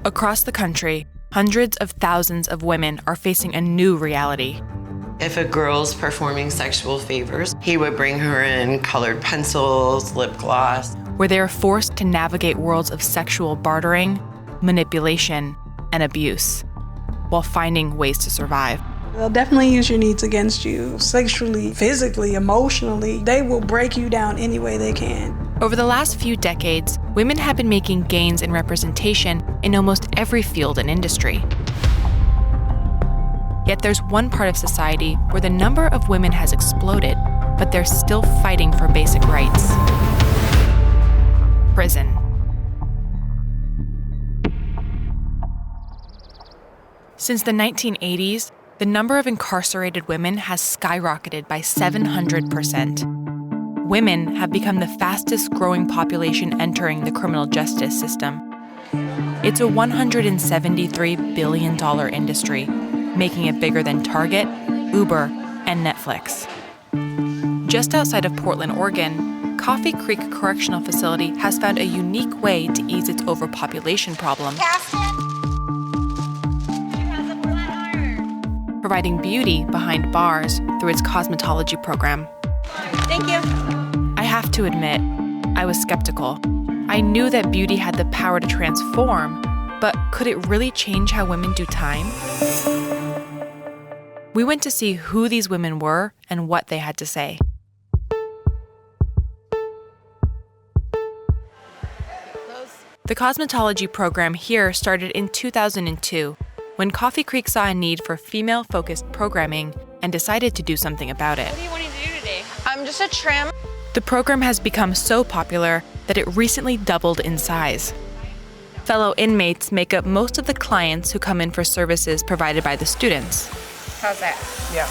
Across the country, hundreds of thousands of women are facing a new reality. If a girl's performing sexual favors, he would bring her in colored pencils, lip gloss. Where they are forced to navigate worlds of sexual bartering, manipulation, and abuse, while finding ways to survive. They'll definitely use your needs against you, sexually, physically, emotionally. They will break you down any way they can. Over the last few decades, women have been making gains in representation in almost every field and industry. Yet there's one part of society where the number of women has exploded, but they're still fighting for basic rights. Prison. Since the 1980s, the number of incarcerated women has skyrocketed by 700%. Women have become the fastest growing population entering the criminal justice system. It's a $173 billion industry, making it bigger than Target, Uber, and Netflix. Just outside of Portland, Oregon, Coffee Creek Correctional Facility has found a unique way to ease its overpopulation problem, providing beauty behind bars through its cosmetology program. Thank you. I have to admit, I was skeptical. I knew that beauty had the power to transform, but could it really change how women do time? We went to see who these women were and what they had to say. The cosmetology program here started in 2002, when Coffee Creek saw a need for female-focused programming and decided to do something about it. What do you want to do today? Just a trim. The program has become so popular that it recently doubled in size. Fellow inmates make up most of the clients who come in for services provided by the students. How's that? Yeah.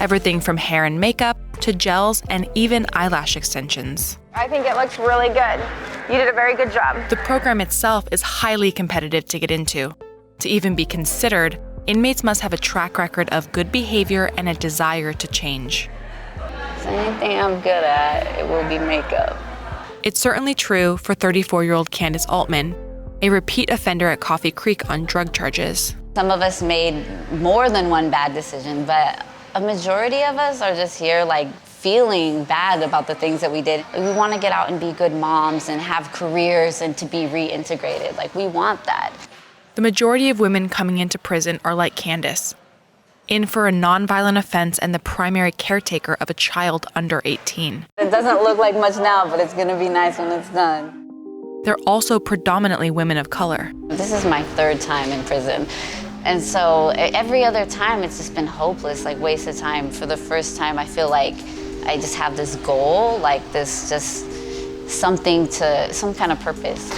Everything from hair and makeup to gels and even eyelash extensions. I think it looks really good. You did a very good job. The program itself is highly competitive to get into. To even be considered, inmates must have a track record of good behavior and a desire to change. So anything I'm good at, it will be makeup. It's certainly true for 34-year-old Candace Altman, a repeat offender at Coffee Creek on drug charges. Some of us made more than one bad decision, but a majority of us are just here feeling bad about the things that we did. We want to get out and be good moms and have careers and to be reintegrated. We want that. The majority of women coming into prison are like Candace, in for a nonviolent offense and the primary caretaker of a child under 18. It doesn't look like much now, but it's going to be nice when it's done. They're also predominantly women of color. This is my third time in prison. And so every other time it's just been hopeless, waste of time. For the first time, I feel like I just have this goal, this just some kind of purpose.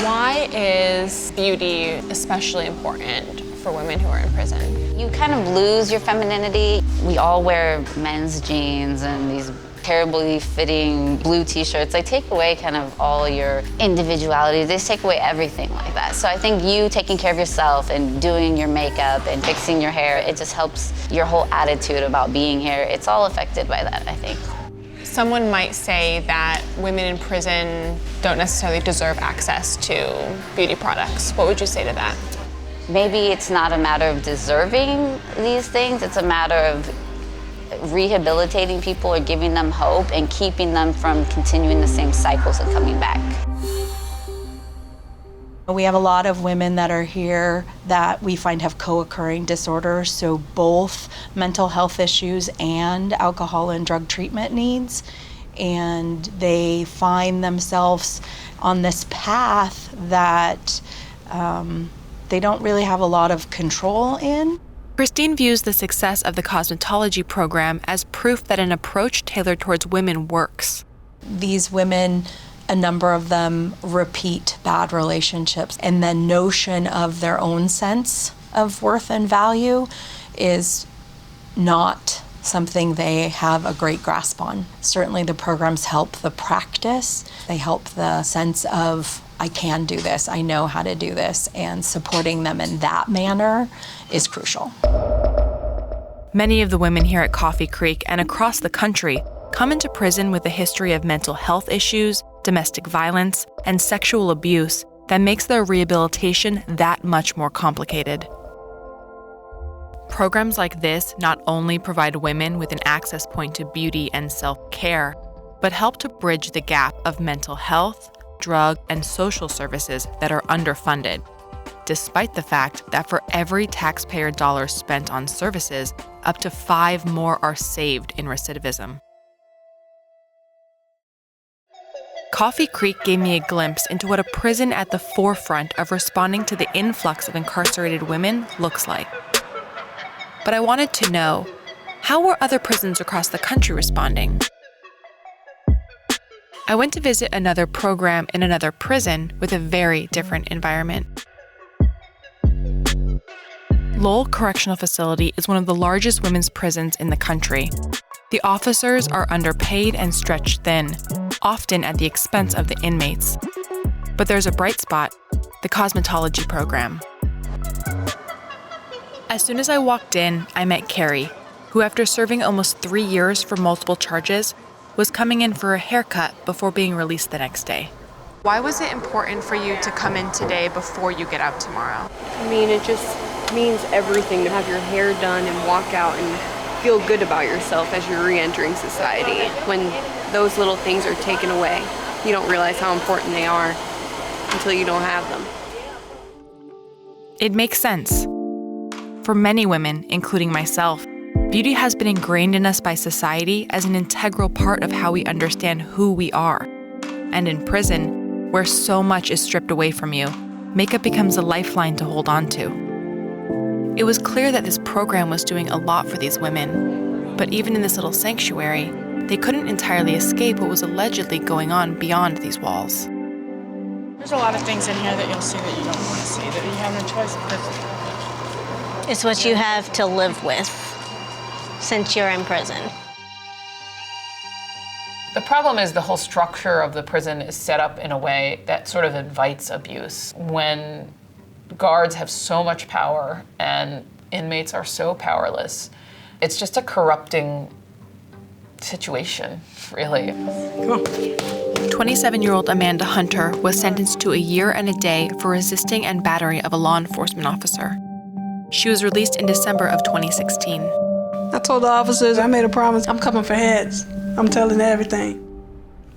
Why is beauty especially important for women who are in prison? You kind of lose your femininity. We all wear men's jeans and these terribly fitting blue t-shirts. They take away kind of all your individuality. They take away everything like that. So I think you taking care of yourself and doing your makeup and fixing your hair, it just helps your whole attitude about being here. It's all affected by that, I think. Someone might say that women in prison don't necessarily deserve access to beauty products. What would you say to that? Maybe it's not a matter of deserving these things. It's a matter of rehabilitating people or giving them hope and keeping them from continuing the same cycles and coming back. We have a lot of women that are here that we find have co-occurring disorders, so both mental health issues and alcohol and drug treatment needs. And they find themselves on this path that they don't really have a lot of control in. Christine views the success of the cosmetology program as proof that an approach tailored towards women works. These women, a number of them repeat bad relationships, and the notion of their own sense of worth and value is not something they have a great grasp on. Certainly the programs help the practice. They help the sense of, I can do this, I know how to do this, and supporting them in that manner is crucial. Many of the women here at Coffee Creek and across the country come into prison with a history of mental health issues, domestic violence, and sexual abuse that makes their rehabilitation that much more complicated. Programs like this not only provide women with an access point to beauty and self-care, but help to bridge the gap of mental health, drug, and social services that are underfunded, despite the fact that for every taxpayer dollar spent on services, up to 5 more are saved in recidivism. Coffee Creek gave me a glimpse into what a prison at the forefront of responding to the influx of incarcerated women looks like. But I wanted to know, how were other prisons across the country responding? I went to visit another program in another prison with a very different environment. Lowell Correctional Facility is one of the largest women's prisons in the country. The officers are underpaid and stretched thin, often at the expense of the inmates. But there's a bright spot, the cosmetology program. As soon as I walked in, I met Carrie, who after serving almost 3 years for multiple charges, was coming in for a haircut before being released the next day. Why was it important for you to come in today before you get out tomorrow? I mean, it just means everything to have your hair done and walk out and feel good about yourself as you're re-entering society. When those little things are taken away, you don't realize how important they are until you don't have them. It makes sense. For many women, including myself, beauty has been ingrained in us by society as an integral part of how we understand who we are. And in prison, where so much is stripped away from you, makeup becomes a lifeline to hold on to. It was clear that this program was doing a lot for these women, but even in this little sanctuary, they couldn't entirely escape what was allegedly going on beyond these walls. There's a lot of things in here that you'll see that you don't want to see, that you have no choice of. It's what you have to live with since you're in prison. The problem is the whole structure of the prison is set up in a way that sort of invites abuse. When guards have so much power and inmates are so powerless, it's just a corrupting situation, really. 27-year-old Amanda Hunter was sentenced to 1 year and a day for resisting and battery of a law enforcement officer. She was released in December of 2016. I told the officers, I made a promise, I'm coming for heads. I'm telling everything.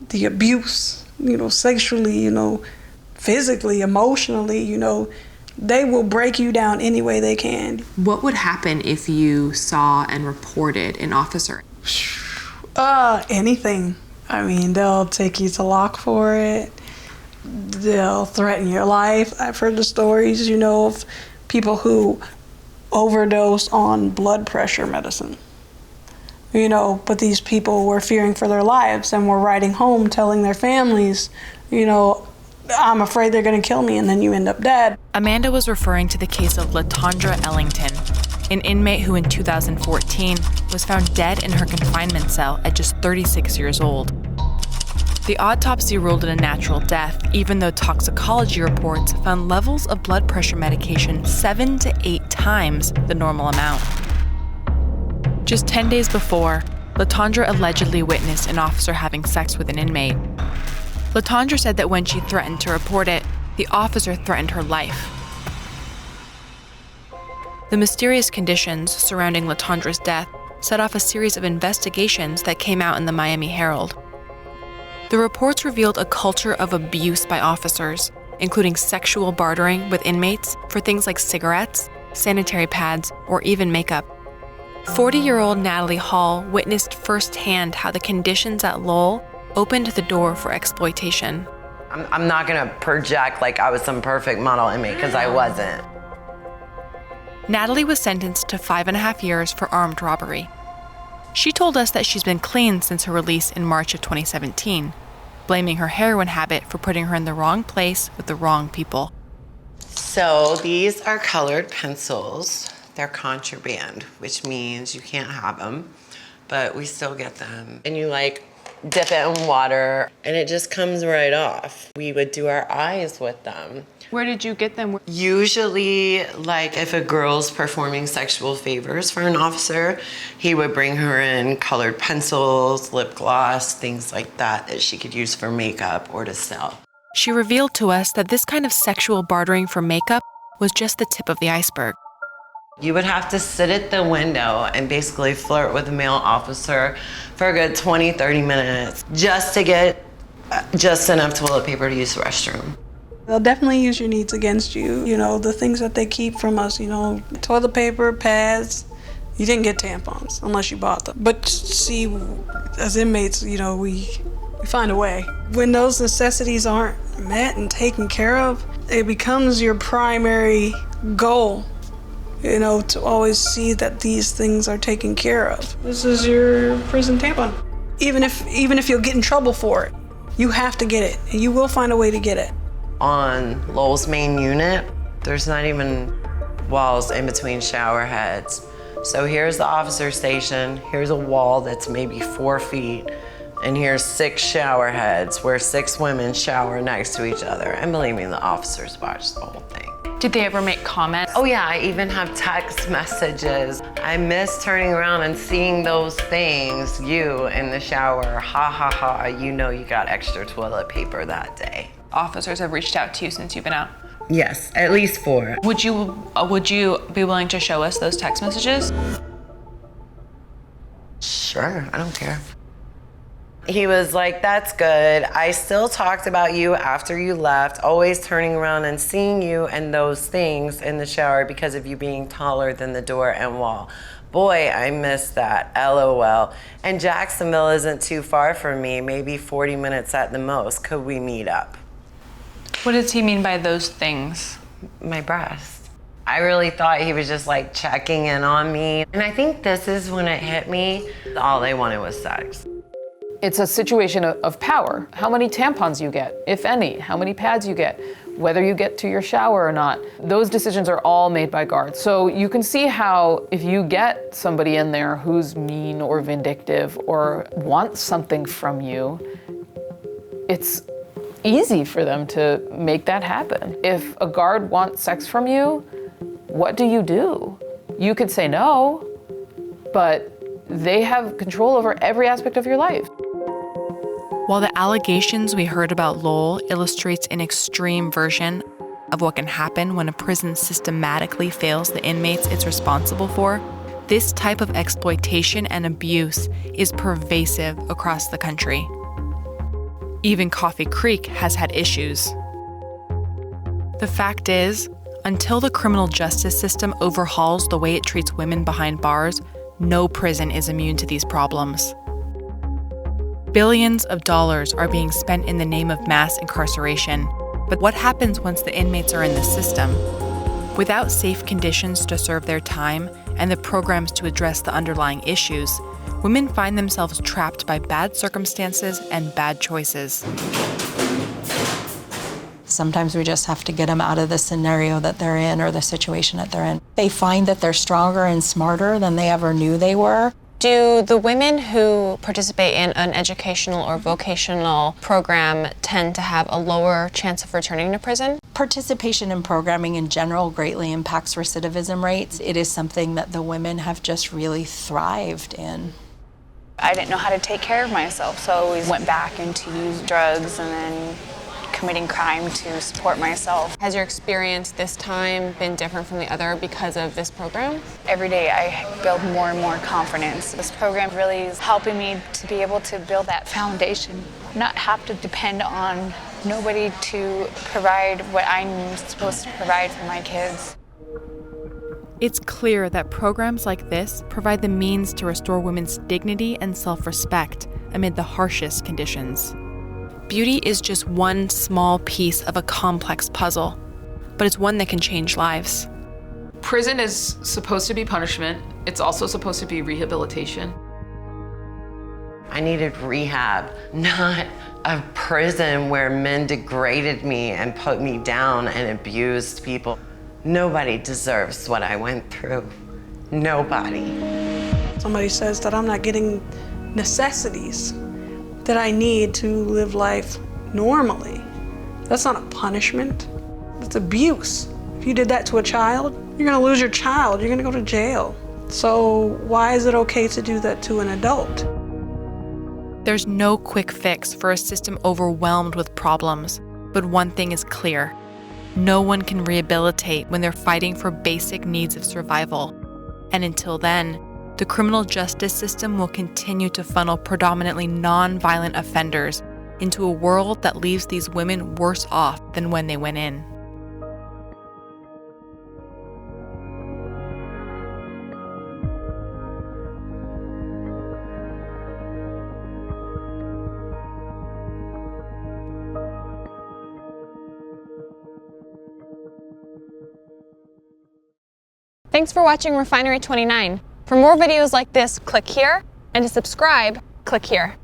The abuse, sexually, physically, emotionally, they will break you down any way they can. What would happen if you saw and reported an officer? Anything. I mean, they'll take you to lock for it. They'll threaten your life. I've heard the stories, of people who overdose on blood pressure medicine. But these people were fearing for their lives and were writing home telling their families, I'm afraid they're going to kill me, and then you end up dead. Amanda was referring to the case of LaTondra Ellington, an inmate who in 2014 was found dead in her confinement cell at just 36 years old. The autopsy ruled it a natural death, even though toxicology reports found levels of blood pressure medication 7 to 8 times the normal amount. Just 10 days before, LaTondra allegedly witnessed an officer having sex with an inmate. LaTondra said that when she threatened to report it, the officer threatened her life. The mysterious conditions surrounding LaTondra's death set off a series of investigations that came out in the Miami Herald. The reports revealed a culture of abuse by officers, including sexual bartering with inmates for things like cigarettes, sanitary pads, or even makeup. 40-year-old Natalie Hall witnessed firsthand how the conditions at Lowell opened the door for exploitation. I'm not gonna project like I was some perfect model inmate, because I wasn't. Natalie was sentenced to 5.5 years for armed robbery. She told us that she's been clean since her release in March of 2017, blaming her heroin habit for putting her in the wrong place with the wrong people. So these are colored pencils. They're contraband, which means you can't have them, but we still get them. And you dip it in water and it just comes right off. We would do our eyes with them. Where did you get them? Usually, if a girl's performing sexual favors for an officer, he would bring her in colored pencils, lip gloss, things like that she could use for makeup or to sell. She revealed to us that this kind of sexual bartering for makeup was just the tip of the iceberg. You would have to sit at the window and basically flirt with a male officer for a good 20, 30 minutes just to get just enough toilet paper to use the restroom. They'll definitely use your needs against you. You know, the things that they keep from us, you know, toilet paper, pads. You didn't get tampons unless you bought them. But see, as inmates, you know, we find a way. When those necessities aren't met and taken care of, it becomes your primary goal, you know, to always see that these things are taken care of. This is your prison tampon. Even if you'll get in trouble for it, you have to get it, and you will find a way to get it. On Lowell's main unit, there's not even walls in between shower heads. So here's the officer station, here's a wall that's maybe 4 feet, and here's 6 shower heads where 6 women shower next to each other. And believe me, the officers watch the whole thing. Did they ever make comments? Oh yeah, I even have text messages. I miss turning around and seeing those things, you in the shower, ha ha ha, you know you got extra toilet paper that day. Officers have reached out to you since you've been out? Yes, at least 4. Would you be willing to show us those text messages? Sure, I don't care. He was like, that's good. I still talked about you after you left, always turning around and seeing you and those things in the shower because of you being taller than the door and wall. Boy, I miss that, LOL. And Jacksonville isn't too far from me, maybe 40 minutes at the most. Could we meet up? What does he mean by those things? My breast. I really thought he was just like checking in on me. And I think this is when it hit me, all they wanted was sex. It's a situation of power. How many tampons you get, if any, how many pads you get, whether you get to your shower or not. Those decisions are all made by guards. So you can see how if you get somebody in there who's mean or vindictive or wants something from you, it's easy for them to make that happen. If a guard wants sex from you, what do? You could say no, but they have control over every aspect of your life. While the allegations we heard about Lowell illustrates an extreme version of what can happen when a prison systematically fails the inmates it's responsible for, this type of exploitation and abuse is pervasive across the country. Even Coffee Creek has had issues. The fact is, until the criminal justice system overhauls the way it treats women behind bars, no prison is immune to these problems. Billions of dollars are being spent in the name of mass incarceration. But what happens once the inmates are in the system? Without safe conditions to serve their time and the programs to address the underlying issues, women find themselves trapped by bad circumstances and bad choices. Sometimes we just have to get them out of the scenario that they're in or the situation that they're in. They find that they're stronger and smarter than they ever knew they were. Do the women who participate in an educational or vocational program tend to have a lower chance of returning to prison? Participation in programming in general greatly impacts recidivism rates. It is something that the women have just really thrived in. I didn't know how to take care of myself, so I always went back into use drugs and then committing crime to support myself. Has your experience this time been different from the other because of this program? Every day I build more and more confidence. This program really is helping me to be able to build that foundation, not have to depend on nobody to provide what I'm supposed to provide for my kids. It's clear that programs like this provide the means to restore women's dignity and self-respect amid the harshest conditions. Beauty is just one small piece of a complex puzzle, but it's one that can change lives. Prison is supposed to be punishment. It's also supposed to be rehabilitation. I needed rehab, not a prison where men degraded me and put me down and abused people. Nobody deserves what I went through. Nobody. Somebody says that I'm not getting necessities that I need to live life normally. That's not a punishment. It's abuse. If you did that to a child, you're gonna lose your child. You're gonna go to jail. So why is it okay to do that to an adult? There's no quick fix for a system overwhelmed with problems. But one thing is clear. No one can rehabilitate when they're fighting for basic needs of survival. And until then, the criminal justice system will continue to funnel predominantly non-violent offenders into a world that leaves these women worse off than when they went in. Thanks for watching Refinery29. For more videos like this, click here, and to subscribe, click here.